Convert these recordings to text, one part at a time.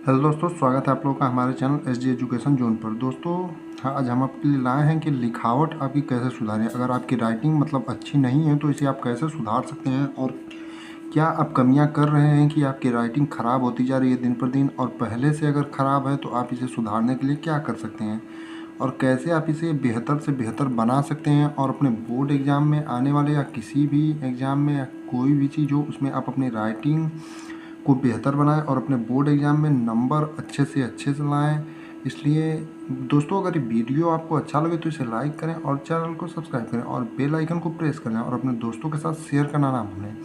Hello दोस्तों, स्वागत है आप लोगों का हमारे channel S D education zone पर। दोस्तों, आज हम आपके लिए लाए हैं कि लिखावट आपकी कैसे सुधारें। अगर आपकी राइटिंग अच्छी नहीं है तो इसे आप कैसे सुधार सकते हैं, और क्या आप कमियां कर रहे हैं कि आपकी राइटिंग ख़राब होती जा रही है दिन पर दिन, और पहले से अगर ख़राब है तो आप इसे सुधारने के लिए क्या कर सकते हैं, और कैसे आप इसे बेहतर से बेहतर बना सकते हैं, और अपने बोर्ड एग्ज़ाम में आने वाले या किसी भी एग्ज़ाम में या कोई भी चीज़ हो उसमें आप अपनी राइटिंग को बेहतर बनाएं और अपने बोर्ड एग्ज़ाम में नंबर अच्छे से लाएं। इसलिए दोस्तों, अगर ये वीडियो आपको अच्छा लगे तो इसे लाइक करें और चैनल को सब्सक्राइब करें और बेल आइकन को प्रेस करें और अपने दोस्तों के साथ शेयर करना ना भूलें।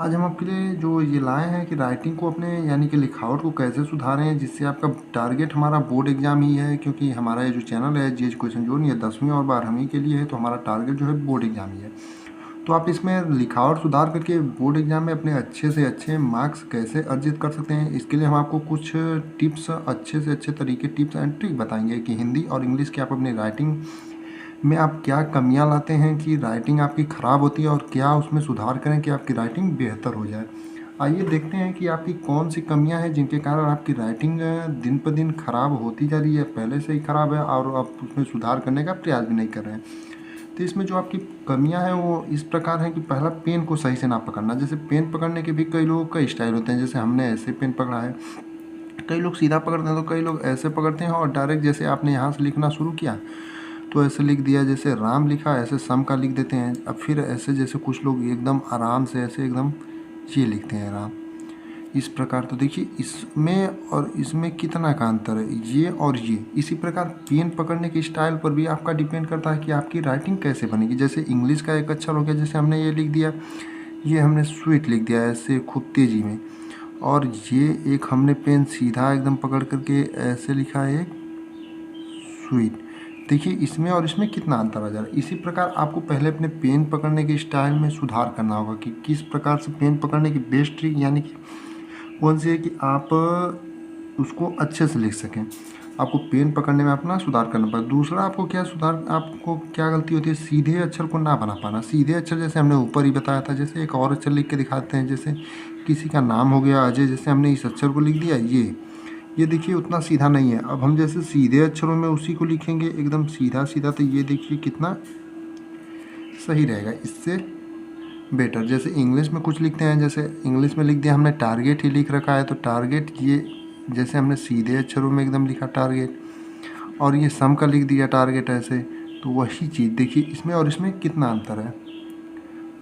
आज हम आपके लिए जो ये लाए हैं कि राइटिंग को अपने यानी कि लिखावट को कैसे सुधारें, जिससे आपका टारगेट हमारा बोर्ड एग्ज़ाम ही है, क्योंकि हमारा ये जो चैनल है जी एजुकेशन जोन, ये 10वीं और 12वीं के लिए है, तो हमारा टारगेट जो है बोर्ड एग्ज़ाम ही है। तो आप इसमें लिखावट सुधार करके बोर्ड एग्ज़ाम में अपने अच्छे से अच्छे मार्क्स कैसे अर्जित कर सकते हैं, इसके लिए हम आपको कुछ टिप्स, अच्छे से अच्छे तरीके, टिप्स एंड ट्रिक बताएंगे कि हिंदी और इंग्लिश की आप अपनी राइटिंग में आप क्या कमियां लाते हैं कि राइटिंग आपकी ख़राब होती है, और क्या उसमें सुधार करें कि आपकी राइटिंग बेहतर हो जाए। आइए देखते हैं कि आपकी कौन सी कमियां हैं जिनके कारण आपकी राइटिंग दिन पर दिन ख़राब होती जा रही है, पहले से ही ख़राब है और आप उसमें सुधार करने का प्रयास भी नहीं कर रहे हैं। तो इसमें जो आपकी कमियां हैं वो इस प्रकार हैं कि पहला, पेन को सही से ना पकड़ना। जैसे पेन पकड़ने के भी कई लोगों का स्टाइल होते हैं, जैसे हमने ऐसे पेन पकड़ा है, कई लोग सीधा पकड़ते हैं तो कई लोग ऐसे पकड़ते हैं, और डायरेक्ट जैसे आपने यहाँ से लिखना शुरू किया तो ऐसे लिख दिया, जैसे राम लिखा ऐसे सम का लिख देते हैं। अब फिर ऐसे जैसे कुछ लोग एकदम आराम से ऐसे एकदम ये लिखते हैं राम, इस प्रकार। तो देखिए इसमें और इसमें कितना का अंतर है, ये और ये। इसी प्रकार पेन पकड़ने के स्टाइल पर भी आपका डिपेंड करता है कि आपकी राइटिंग कैसे बनेगी। जैसे इंग्लिश का एक अक्षर हो गया, जैसे हमने ये लिख दिया, ये हमने स्वीट लिख दिया ऐसे खूब तेज़ी में, और ये एक हमने पेन सीधा एकदम पकड़ करके ऐसे लिखा है एक स्वीट। देखिए इसमें और इसमें कितना अंतर आ जा रहा है। इसी प्रकार आपको पहले अपने पेन पकड़ने के स्टाइल में सुधार करना होगा कि किस प्रकार से पेन पकड़ने की बेस्ट ट्रिक यानी कि कौन सी है कि आप उसको अच्छे से लिख सकें। आपको पेन पकड़ने में अपना सुधार करना पड़ेगा। दूसरा, आपको क्या गलती होती है, सीधे अक्षर को ना बना पाना। सीधे अक्षर जैसे हमने ऊपर ही बताया था, जैसे एक और अक्षर लिख के दिखाते हैं, जैसे किसी का नाम हो गया अजय, जैसे हमने इस अक्षर को लिख दिया, ये देखिए उतना सीधा नहीं है। अब हम जैसे सीधे अक्षरों में उसी को लिखेंगे एकदम सीधा सीधा, तो ये देखिए कितना सही रहेगा, इससे बेटर। जैसे इंग्लिश में कुछ लिखते हैं, जैसे इंग्लिश में लिख दिया हमने टारगेट ही लिख रखा है, तो टारगेट ये जैसे हमने सीधे अक्षरों में एकदम लिखा टारगेट, और ये सम का लिख दिया टारगेट ऐसे, तो वही चीज़ देखिए इसमें और इसमें कितना अंतर है,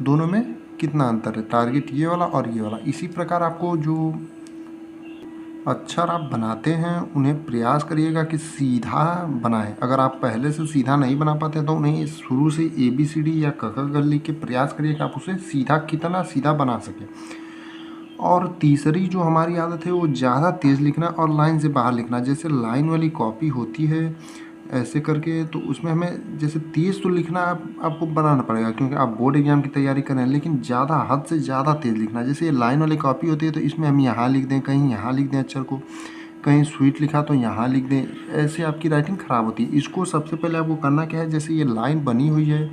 दोनों में कितना अंतर है, टारगेट ये वाला और ये वाला। इसी प्रकार आपको जो अक्षर आप बनाते हैं उन्हें प्रयास करिएगा कि सीधा बनाएं। अगर आप पहले से सीधा नहीं बना पाते तो उन्हें शुरू से ABCD या क ख ग लिख के प्रयास करिए कि आप उसे सीधा कितना सीधा बना सकें। और तीसरी जो हमारी आदत है वो ज़्यादा तेज़ लिखना और लाइन से बाहर लिखना। जैसे लाइन वाली कॉपी होती है ऐसे करके, तो उसमें हमें जैसे तेज़ तो लिखना आपको बनाना पड़ेगा, क्योंकि आप बोर्ड एग्जाम की तैयारी कर रहे हैं, लेकिन ज़्यादा हद से ज़्यादा तेज़ लिखना। जैसे ये लाइन वाली कॉपी होती है तो इसमें हम यहाँ लिख दें, कहीं यहाँ लिख दें अक्षर को, कहीं स्वीट लिखा तो यहाँ लिख दें, ऐसे आपकी राइटिंग ख़राब होती है। इसको सबसे पहले आपको करना क्या है, जैसे ये लाइन बनी हुई है,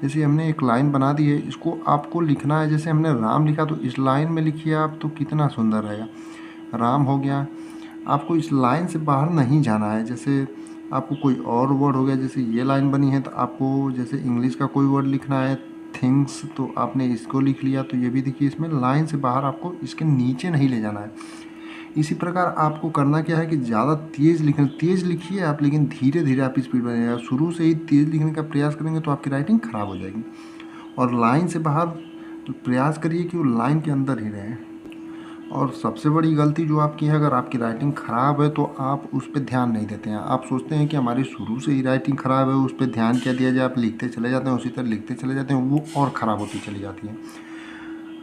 जैसे हमने एक लाइन बना दी है, इसको आपको लिखना है। जैसे हमने राम लिखा तो इस लाइन में लिखिए आप, तो कितना सुंदर रहेगा, राम हो गया। आपको इस लाइन से बाहर नहीं जाना है। जैसे आपको कोई और वर्ड हो गया, जैसे ये लाइन बनी है तो आपको जैसे इंग्लिश का कोई वर्ड लिखना है थिंग्स, तो आपने इसको लिख लिया, तो ये भी देखिए इसमें लाइन से बाहर आपको इसके नीचे नहीं ले जाना है। इसी प्रकार आपको करना क्या है कि ज़्यादा तेज़ लिखिए आप, लेकिन धीरे धीरे आप स्पीड बढ़ाइएगा। शुरू से ही तेज़ लिखने का प्रयास करेंगे तो आपकी राइटिंग ख़राब हो जाएगी। और लाइन से बाहर प्रयास करिए कि वो लाइन के अंदर ही रहे। और सबसे बड़ी गलती जो आपकी है, अगर आपकी राइटिंग ख़राब है तो आप उस पर ध्यान नहीं देते हैं। आप सोचते हैं कि हमारी शुरू से ही राइटिंग ख़राब है, उस पर ध्यान क्या दिया जाए, आप लिखते चले जाते हैं, उसी तरह लिखते चले जाते हैं, वो और ख़राब होती चली जाती है।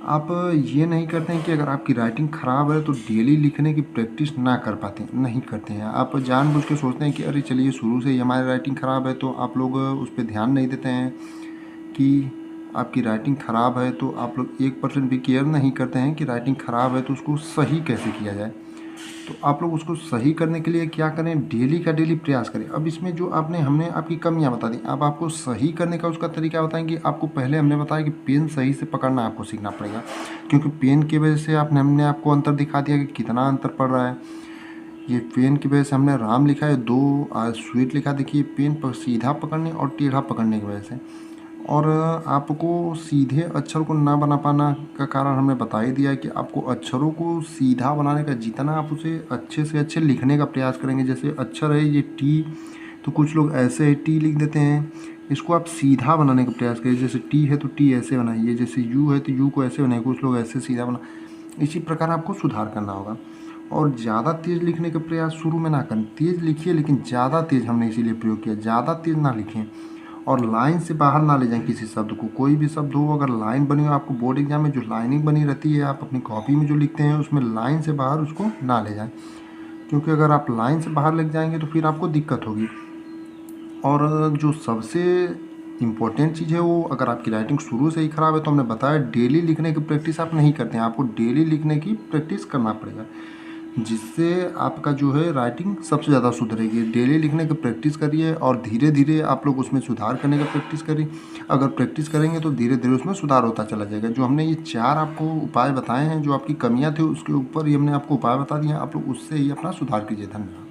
आप ये नहीं करते हैं कि अगर आपकी राइटिंग ख़राब है तो डेली लिखने की प्रैक्टिस ना कर पाते नहीं करते हैं। आप जानबूझ के सोचते हैं कि अरे चलिए शुरू से ही हमारी राइटिंग ख़राब है, तो आप लोग उस पर ध्यान नहीं देते हैं कि आपकी राइटिंग ख़राब है, तो आप लोग 1% भी केयर नहीं करते हैं कि राइटिंग ख़राब है तो उसको सही कैसे किया जाए। तो आप लोग उसको सही करने के लिए क्या करें, डेली का डेली प्रयास करें। अब इसमें जो हमने आपकी कमियां बता दी, अब आपको सही करने का उसका तरीका बताएंगे। आपको पहले हमने बताया कि पेन सही से पकड़ना आपको सीखना पड़ेगा, क्योंकि पेन की वजह से हमने आपको अंतर दिखा दिया कि कितना अंतर पड़ रहा है। ये पेन की वजह से हमने राम लिखा है, 2 स्वीट लिखा, देखिए पेन पर सीधा पकड़ने और टेढ़ा पकड़ने की वजह से। और आपको सीधे अक्षर को ना बना पाना का कारण हमने बता ही दिया है कि आपको अक्षरों को सीधा बनाने का, जितना आप उसे अच्छे से अच्छे लिखने का प्रयास करेंगे, जैसे अक्षर है ये टी, तो कुछ लोग ऐसे टी लिख देते हैं, इसको आप सीधा बनाने का प्रयास करिए। जैसे टी है तो टी ऐसे बनाइए, जैसे यू है तो यू को ऐसे बनाइए, कुछ लोग ऐसे सीधा बना, इसी प्रकार आपको सुधार करना होगा। और ज़्यादा तेज़ लिखने का प्रयास शुरू में ना करें, तेज़ लिखिए लेकिन ज़्यादा तेज़ हमने इसीलिए प्रयोग किया, ज़्यादा तेज़ ना लिखें। और लाइन से बाहर ना ले जाएं किसी शब्द को, कोई भी शब्द हो अगर लाइन बनी हो, आपको बोर्ड एग्जाम में जो लाइनिंग बनी रहती है आप अपनी कॉपी में जो लिखते हैं उसमें लाइन से बाहर उसको ना ले जाएं, क्योंकि अगर आप लाइन से बाहर ले जाएंगे तो फिर आपको दिक्कत होगी। और जो सबसे इम्पोर्टेंट चीज़ है वो, अगर आपकी राइटिंग शुरू से ही ख़राब है तो हमने बताया डेली लिखने की प्रैक्टिस आप नहीं करते हैं, आपको डेली लिखने की प्रैक्टिस करना पड़ेगा, जिससे आपका जो है राइटिंग सबसे ज़्यादा सुधरेगी। डेली लिखने की प्रैक्टिस करिए और धीरे धीरे आप लोग उसमें सुधार करने का प्रैक्टिस करिए। अगर प्रैक्टिस करेंगे तो धीरे धीरे उसमें सुधार होता चला जाएगा। जो हमने ये 4 आपको उपाय बताए हैं, जो आपकी कमियाँ थी उसके ऊपर ये हमने आपको उपाय बता दिए हैं, आप लोग उससे ही अपना सुधार कीजिए। धन्यवाद।